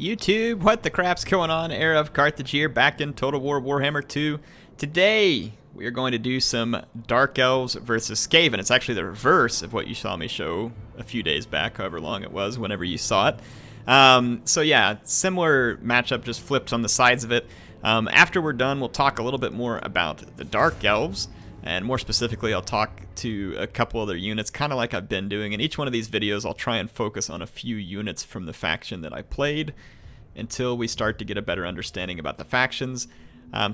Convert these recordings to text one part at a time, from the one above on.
YouTube, what the crap's going on? HeirofCarthage here, back in Total War Warhammer 2. Today, we are going to do some Dark Elves versus Skaven. It's actually the reverse of what you saw me show a few days back, however long it was, whenever you saw it. So yeah, similar matchup, just flipped on the sides of it. After we're done, we'll talk a little bit more about the Dark Elves. And more specifically, I'll talk to a couple other units, kind of like I've been doing. In each one of these videos, I'll try and focus on a few units from the faction that I played until we start to get a better understanding about the factions.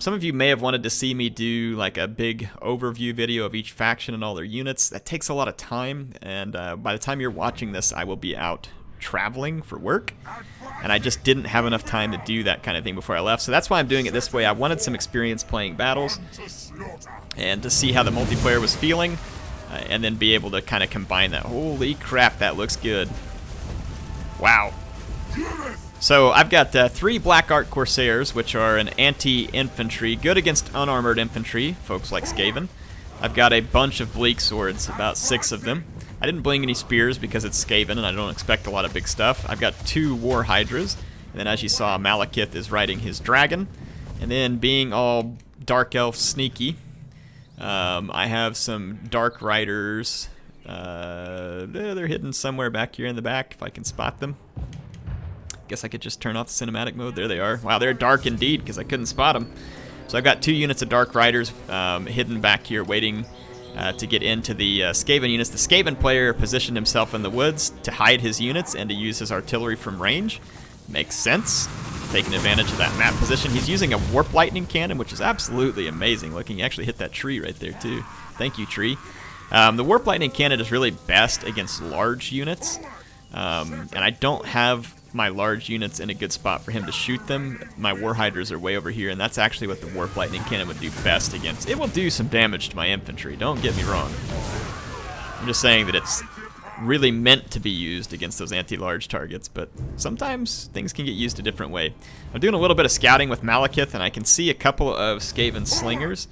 Some of you may have wanted to see me do like a big overview video of each faction and all their units. That takes a lot of time, and by the time you're watching this, I will be out traveling for work, and I just didn't have enough time to do that kind of thing before I left. So that's why I'm doing it this way. I wanted some experience playing battles and to see how the multiplayer was feeling, and then be able to kind of combine that. Holy crap, that looks good. Wow. So I've got 3 Black Art Corsairs, which are an anti-infantry, good against unarmored infantry, folks like Skaven. I've got a bunch of Bleak Swords, about 6 of them. I didn't bring any spears because it's Skaven and I don't expect a lot of big stuff. I've got 2 War Hydras, and then as you saw, Malekith is riding his dragon. And then being all Dark Elf sneaky, I have some Dark Riders. They're hidden somewhere back here in the back if I can spot them. Guess I could just turn off the cinematic mode. There they are. Wow, they're dark indeed because I couldn't spot them. So I've got 2 units of Dark Riders hidden back here waiting to get into the Skaven units. The Skaven player positioned himself in the woods to hide his units and to use his artillery from range. Makes sense. Taking advantage of that map position. He's using a Warp Lightning Cannon, which is absolutely amazing looking. He actually hit that tree right there too. Thank you, tree. The Warp Lightning Cannon is really best against large units, and I don't have my large units in a good spot for him to shoot them. My War Hydras are way over here, and that's actually what the Warp Lightning Cannon would do best against. It will do some damage to my infantry, don't get me wrong. I'm just saying that it's really meant to be used against those anti-large targets, but sometimes things can get used a different way. I'm doing a little bit of scouting with Malekith, and I can see a couple of Skaven slingers.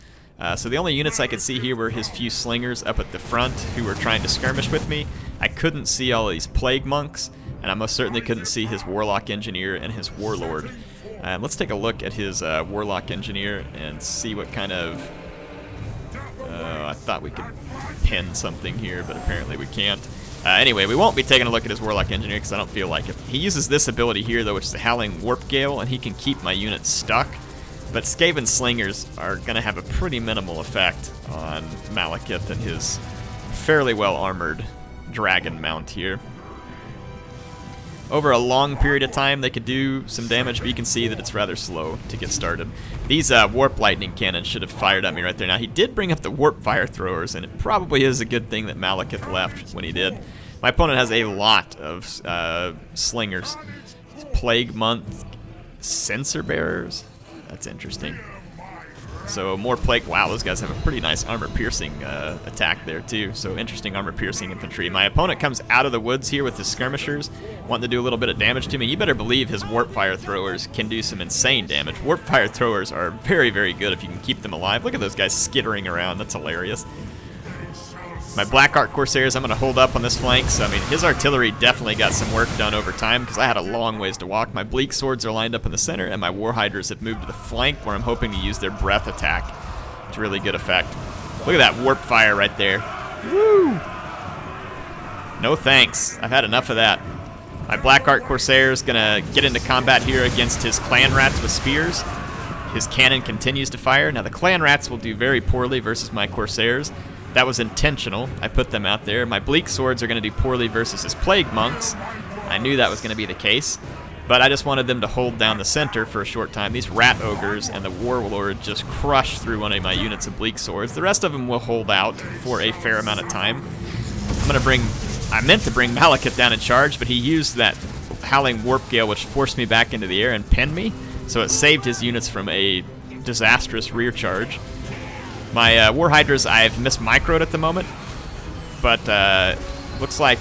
So the only units I could see here were his few slingers up at the front who were trying to skirmish with me. I couldn't see all of these plague monks, and I most certainly couldn't see his warlock engineer and his warlord. Let's take a look at his warlock engineer and see what kind of... I thought we could pin something here, but apparently we can't. Anyway, we won't be taking a look at his warlock engineer because I don't feel like it. He uses this ability here, though, which is the Howling Warp Gale, and he can keep my units stuck. But Skaven slingers are going to have a pretty minimal effect on Malekith and his fairly well-armored dragon mount here. Over a long period of time, they could do some damage, but you can see that it's rather slow to get started. These Warp Lightning Cannons should have fired at me right there. Now, he did bring up the Warp Fire Throwers, and it probably is a good thing that Malekith left when he did. My opponent has a lot of slingers. Plague Month Censer Bearers. That's interesting. So more plague. Wow, those guys have a pretty nice armor-piercing attack there too. So interesting armor-piercing infantry. My opponent comes out of the woods here with his skirmishers, wanting to do a little bit of damage to me. You better believe his Warp Fire Throwers can do some insane damage. Warp Fire Throwers are very, very good if you can keep them alive. Look at those guys skittering around. That's hilarious. My Black Art Corsairs, I'm going to hold up on this flank. So, I mean, his artillery definitely got some work done over time because I had a long ways to walk. My Bleak Swords are lined up in the center, and my War Hydras have moved to the flank where I'm hoping to use their breath attack. It's really good effect. Look at that Warp Fire right there. Woo! No thanks. I've had enough of that. My Black Art Corsair is going to get into combat here against his Clan Rats with spears. His cannon continues to fire. Now, the Clan Rats will do very poorly versus my Corsairs. That was intentional. I put them out there. My Bleak Swords are going to do poorly versus his Plague Monks. I knew that was going to be the case, but I just wanted them to hold down the center for a short time. These Rat Ogres and the Warlord just crushed through one of my units of Bleak Swords. The rest of them will hold out for a fair amount of time. I meant to bring Malekith down in charge, but he used that Howling Warp Gale, which forced me back into the air and pinned me, so it saved his units from a disastrous rear charge. My War Hydras, I've mismicroed at the moment, but looks like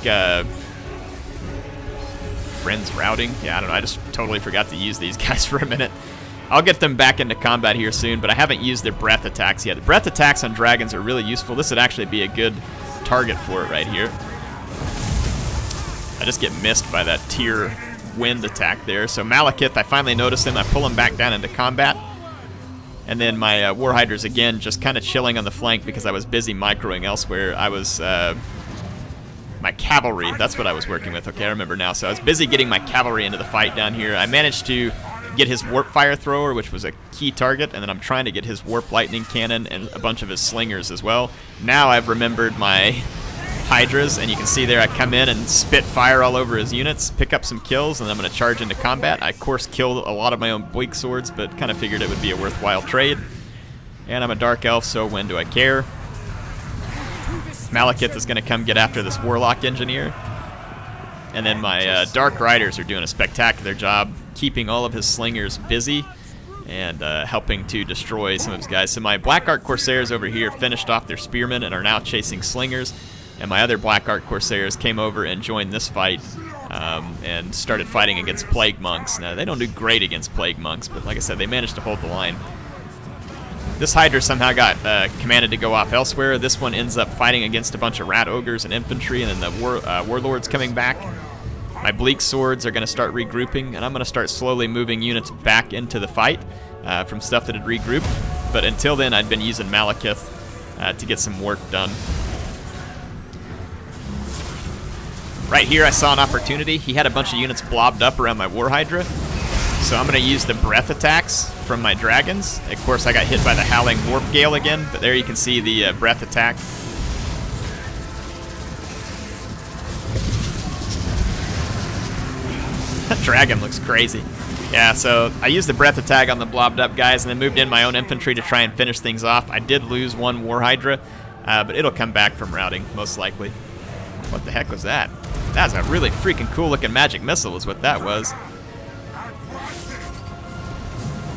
friends routing. Yeah, I don't know. I just totally forgot to use these guys for a minute. I'll get them back into combat here soon, but I haven't used their breath attacks yet. The breath attacks on dragons are really useful. This would actually be a good target for it right here. I just get missed by that tier wind attack there. So Malekith, I finally notice him. I pull him back down into combat. And then my Warhydras, again, just kind of chilling on the flank because I was busy microing elsewhere. I was... my cavalry, that's what I was working with. Okay, I remember now. So I was busy getting my cavalry into the fight down here. I managed to get his warp fire thrower, which was a key target, and then I'm trying to get his warp lightning cannon and a bunch of his slingers as well. Now I've remembered my hydras, and you can see there I come in and spit fire all over his units, pick up some kills, and then I'm going to charge into combat. I, of course, killed a lot of my own bleak swords, but kind of figured it would be a worthwhile trade. And I'm a dark elf, so when do I care? Malekith is going to come get after this warlock engineer. And then my dark riders are doing a spectacular job keeping all of his slingers busy and helping to destroy some of his guys. So my Black Ark Corsairs over here finished off their spearmen and are now chasing slingers. And my other Black Ark Corsairs came over and joined this fight and started fighting against Plague Monks. Now, they don't do great against Plague Monks, but like I said, they managed to hold the line. This Hydra somehow got commanded to go off elsewhere. This one ends up fighting against a bunch of rat ogres and infantry, and then the warlords coming back. My bleak swords are going to start regrouping, and I'm going to start slowly moving units back into the fight from stuff that had regrouped. But until then, I'd been using Malekith to get some work done. Right here, I saw an opportunity. He had a bunch of units blobbed up around my War Hydra. So I'm going to use the breath attacks from my dragons. Of course, I got hit by the Howling Warp Gale again, but there you can see the breath attack. That dragon looks crazy. Yeah, so I used the breath attack on the blobbed up guys and then moved in my own infantry to try and finish things off. I did lose one War Hydra, but it'll come back from routing, most likely. What the heck was that? That's a really freaking cool looking magic missile is what that was.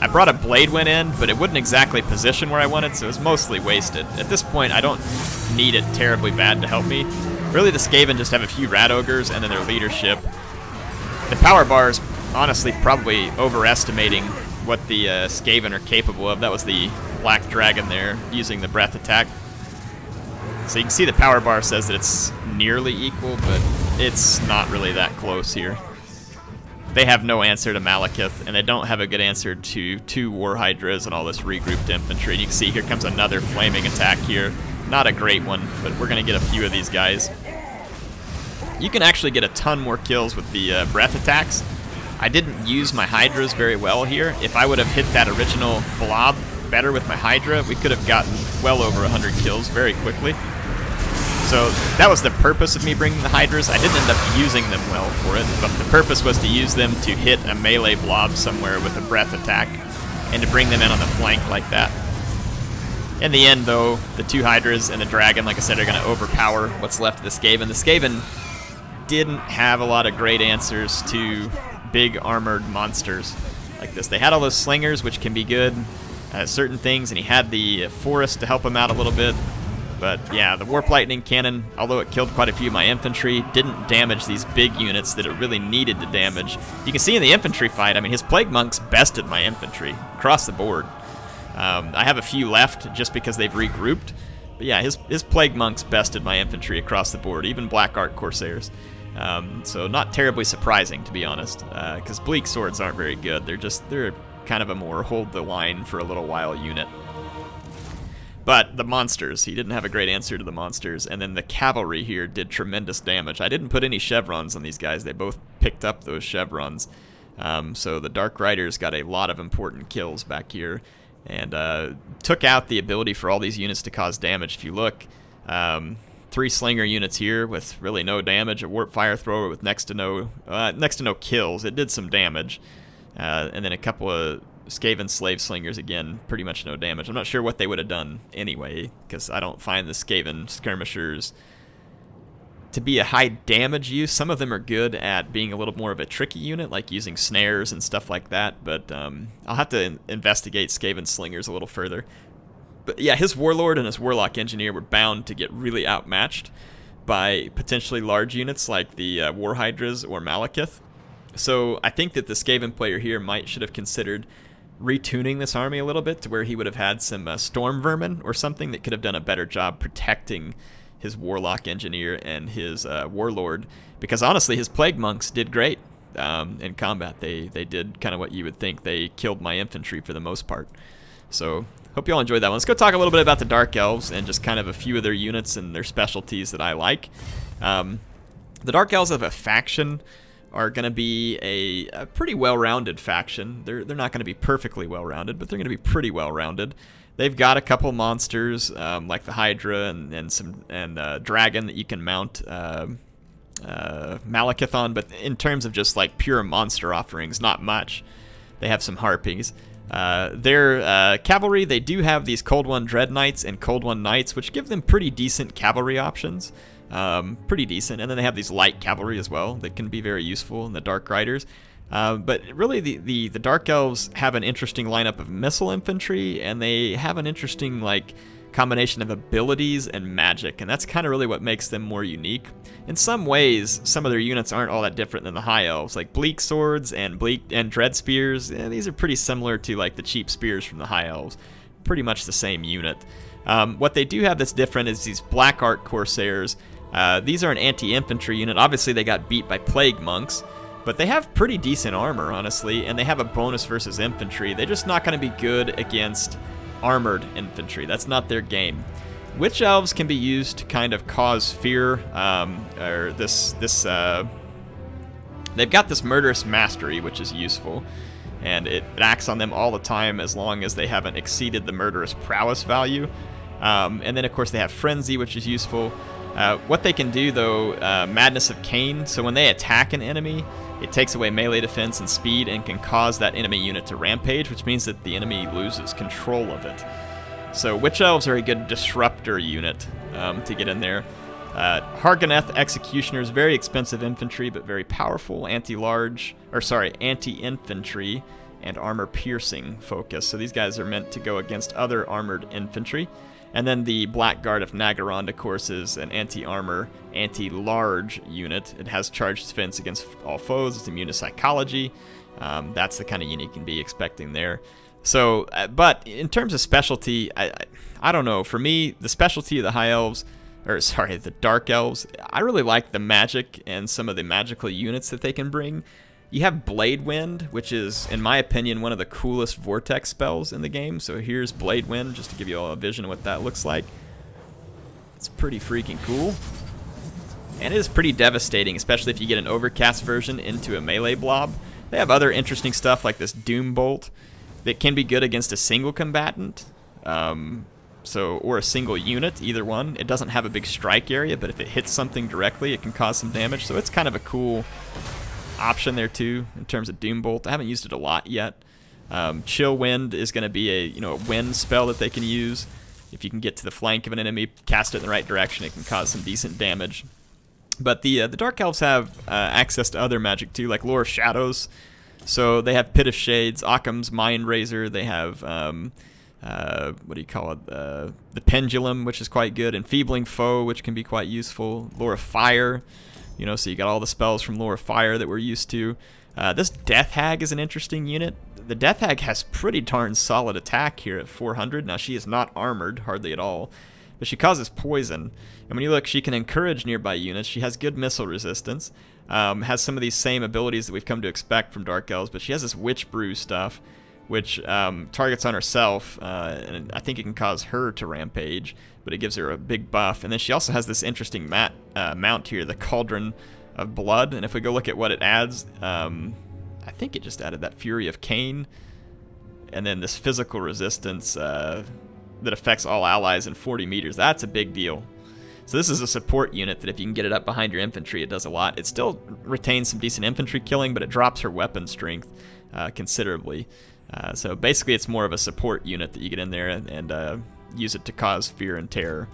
I brought a Blade Wind in, but it wouldn't exactly position where I wanted, so it was mostly wasted. At this point, I don't need it terribly bad to help me. Really, the Skaven just have a few Rat Ogres and then their leadership. The power bar is honestly probably overestimating what the Skaven are capable of. That was the Black Dragon there, using the breath attack. So you can see the power bar says that it's nearly equal, but it's not really that close here. They have no answer to Malekith, and they don't have a good answer to two War Hydras and all this regrouped infantry. And you can see here comes another flaming attack here. Not a great one, but we're going to get a few of these guys. You can actually get a ton more kills with the breath attacks. I didn't use my Hydras very well here. If I would have hit that original blob better with my Hydra, we could have gotten well over 100 kills very quickly. So that was the purpose of me bringing the Hydras. I didn't end up using them well for it, but the purpose was to use them to hit a melee blob somewhere with a breath attack and to bring them in on the flank like that. In the end, though, the two Hydras and the Dragon, like I said, are going to overpower what's left of the Skaven. The Skaven didn't have a lot of great answers to big armored monsters like this. They had all those slingers, which can be good at certain things, and he had the forest to help him out a little bit. But yeah, the Warp Lightning Cannon, although it killed quite a few of my infantry, didn't damage these big units that it really needed to damage. You can see in the infantry fight, I mean, his Plague Monks bested my infantry across the board. I have a few left just because they've regrouped. But yeah, his Plague Monks bested my infantry across the board, even Black Ark Corsairs. So not terribly surprising, to be honest, because Bleak Swords aren't very good. They're kind of a more hold the line for a little while unit. But the monsters, he didn't have a great answer to the monsters, and then the cavalry here did tremendous damage. I didn't put any chevrons on these guys. They both picked up those chevrons. So the Dark Riders got a lot of important kills back here, and took out the ability for all these units to cause damage. If you look, 3 Slinger units here with really no damage, a Warp Fire Thrower with next to no kills. It did some damage, and then a couple of Skaven Slave Slingers, again, pretty much no damage. I'm not sure what they would have done anyway, because I don't find the Skaven Skirmishers to be a high damage use. Some of them are good at being a little more of a tricky unit, like using snares and stuff like that, but I'll have to investigate Skaven Slingers a little further. But yeah, his Warlord and his Warlock Engineer were bound to get really outmatched by potentially large units like the War Hydras or Malekith. So I think that the Skaven player here should have considered retuning this army a little bit to where he would have had some Storm Vermin or something that could have done a better job protecting his Warlock Engineer and his Warlord. Because honestly, his Plague Monks did great. in combat. They did kind of what you would think. They killed my infantry for the most part. So hope you all enjoyed that one. Let's go talk a little bit about the Dark Elves and just kind of a few of their units and their specialties that I like. The Dark Elves of a faction are going to be a pretty well-rounded faction. They're not going to be perfectly well-rounded, but they're going to be pretty well-rounded. They've got a couple monsters like the Hydra and Dragon that you can mount Malekith on, but in terms of just like pure monster offerings, not much. They have some Harpies. Their cavalry, they do have these Cold One Dread Knights and Cold One Knights, which give them pretty decent cavalry options. Pretty decent. And then they have these light cavalry as well that can be very useful in the Dark Riders. But really, the Dark Elves have an interesting lineup of missile infantry, and they have an interesting like combination of abilities and magic, and that's kind of really what makes them more unique. In some ways, some of their units aren't all that different than the High Elves, like Bleak Swords and Dread Spears. These are pretty similar to like the cheap spears from the High Elves, pretty much the same unit. What they do have that's different is these Black Art Corsairs. These are an anti-infantry unit. Obviously, they got beat by Plague Monks, but they have pretty decent armor, honestly, and they have a bonus versus infantry. They're just not going to be good against armored infantry. That's not their game. Witch Elves can be used to kind of cause fear, or they've got this Murderous Mastery, which is useful, and it acts on them all the time as long as they haven't exceeded the Murderous Prowess value. And then, of course, they have Frenzy, which is useful. What they can do, though, Madness of Cain, so when they attack an enemy, it takes away melee defense and speed and can cause that enemy unit to rampage, which means that the enemy loses control of it. So Witch Elves are a good disruptor unit to get in there. Harkeneth Executioners, very expensive infantry, but very powerful. Anti-infantry and armor-piercing focus. So these guys are meant to go against other armored infantry. And then the Blackguard of Nagaronde, of course, is an anti-armor, anti-large unit. It has charged defense against all foes. It's immune to psychology. That's the kind of unit you can be expecting there. So, but in terms of specialty, I don't know. For me, the specialty of the the Dark Elves, I really like the magic and some of the magical units that they can bring. You have Blade Wind, which is, in my opinion, one of the coolest vortex spells in the game. So here's Blade Wind, just to give you all a vision of what that looks like. It's pretty freaking cool. And it is pretty devastating, especially if you get an overcast version into a melee blob. They have other interesting stuff like this Doom Bolt that can be good against a single combatant. Or a single unit, either one. It doesn't have a big strike area, but if it hits something directly, it can cause some damage. So it's kind of a cool option there too in terms of Doom Bolt. I haven't used it a lot yet. Chill Wind is going to be a wind spell that they can use. If you can get to the flank of an enemy, cast it in the right direction, it can cause some decent damage. But the Dark Elves have access to other magic too, like Lore of Shadows. So they have Pit of Shades, Occam's Mind Razor. They have the Pendulum, which is quite good, Enfeebling Foe, which can be quite useful. Lore of Fire. So you got all the spells from Lore of Fire that we're used to. This Death Hag is an interesting unit. The Death Hag has pretty darn solid attack here at 400. Now, she is not armored, hardly at all, but she causes poison. And when you look, she can encourage nearby units. She has good missile resistance, has some of these same abilities that we've come to expect from Dark Elves, but she has this Witch Brew stuff, which targets on herself, and I think it can cause her to rampage, but it gives her a big buff. And then she also has this interesting mount here, the Cauldron of Blood, and if we go look at what it adds, I think it just added that Fury of Cain, and then this physical resistance that affects all allies in 40 meters. That's a big deal. So this is a support unit that if you can get it up behind your infantry, it does a lot. It still retains some decent infantry killing, but it drops her weapon strength considerably. So basically it's more of a support unit that you get in there and use it to cause fear and terror.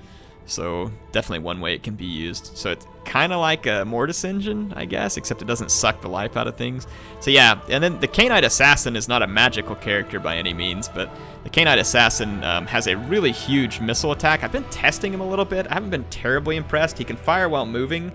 So definitely one way it can be used. So it's kind of like a Mortis engine, I guess, except it doesn't suck the life out of things. So yeah, and then the Canine Assassin is not a magical character by any means, but the Canine Assassin has a really huge missile attack. I've been testing him a little bit. I haven't been terribly impressed. He can fire while moving,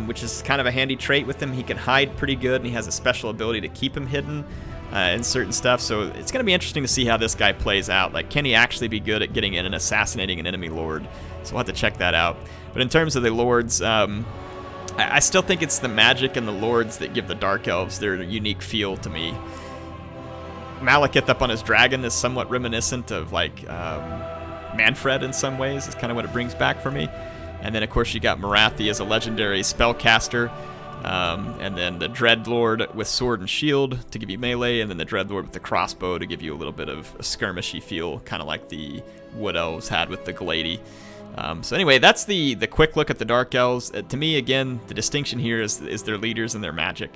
which is kind of a handy trait with him. He can hide pretty good, and he has a special ability to keep him hidden in certain stuff. So it's going to be interesting to see how this guy plays out. Like, can he actually be good at getting in and assassinating an enemy lord? So we'll have to check that out. But in terms of the lords, I still think it's the magic and the lords that give the Dark Elves their unique feel to me. Malekith up on his dragon is somewhat reminiscent of like Manfred in some ways. Is kind of what it brings back for me. And then of course you got Morathi as a legendary spellcaster, and then the Dreadlord with sword and shield to give you melee, and then the Dreadlord with the crossbow to give you a little bit of a skirmishy feel, kind of like the Wood Elves had with the Glady. So anyway, that's the quick look at the Dark Elves. To me, again, the distinction here is their leaders and their magic.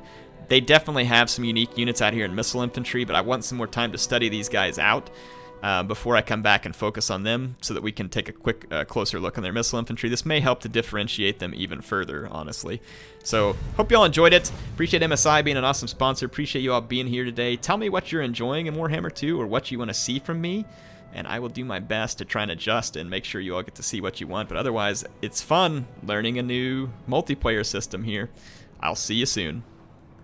They definitely have some unique units out here in Missile Infantry, but I want some more time to study these guys out before I come back and focus on them so that we can take a quick, closer look on their Missile Infantry. This may help to differentiate them even further, honestly. So, hope you all enjoyed it. Appreciate MSI being an awesome sponsor. Appreciate you all being here today. Tell me what you're enjoying in Warhammer 2 or what you want to see from me, and I will do my best to try and adjust and make sure you all get to see what you want. But otherwise, it's fun learning a new multiplayer system here. I'll see you soon.